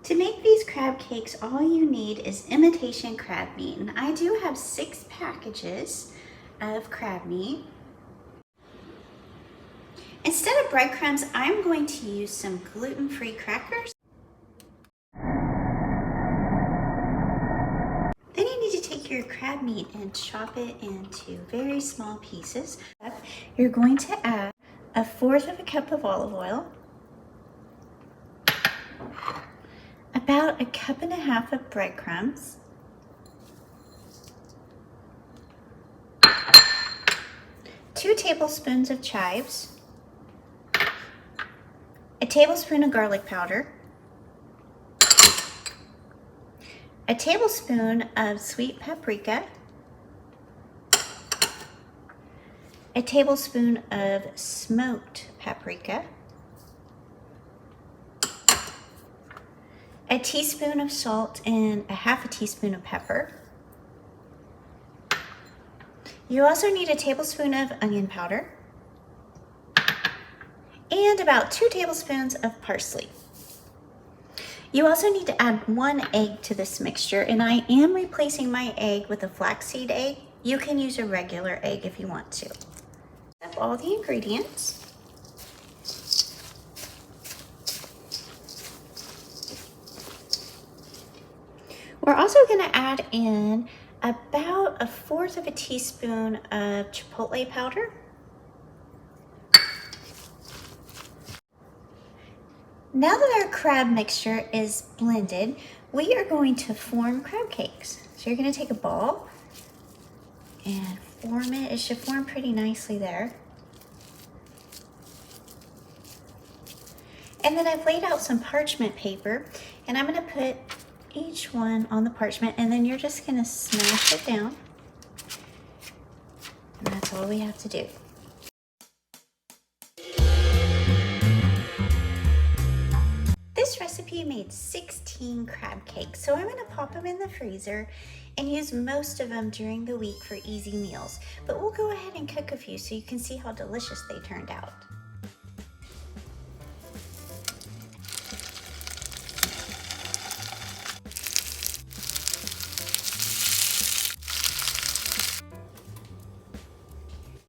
To make these crab cakes, all you need is imitation crab meat. And I do have 6 packages of crab meat. Instead of breadcrumbs, I'm going to use some gluten-free crackers. Then you need to take your crab meat and chop it into very small pieces. You're going to add 1/4 cup of olive oil, about 1.5 cups of breadcrumbs, two tablespoons of chives, a tablespoon of garlic powder, a tablespoon of sweet paprika, a tablespoon of smoked paprika, a teaspoon of salt, and 1/2 teaspoon of pepper. You also need a tablespoon of onion powder and about 2 tablespoons of parsley. You also need to add 1 egg to this mixture, and I am replacing my egg with a flaxseed egg. You can use a regular egg if you want to. Up all the ingredients. We're also going to add in about 1/4 teaspoon of chipotle powder. Now that our crab mixture is blended, we are going to form crab cakes. So you're going to take a ball and form it. It should form pretty nicely there. And then I've laid out some parchment paper, and I'm going to put each one on the parchment, and then you're just going to smash it down. And that's all we have to do. This recipe made 16 crab cakes, so I'm going to pop them in the freezer and use most of them during the week for easy meals. But we'll go ahead and cook a few so you can see how delicious they turned out.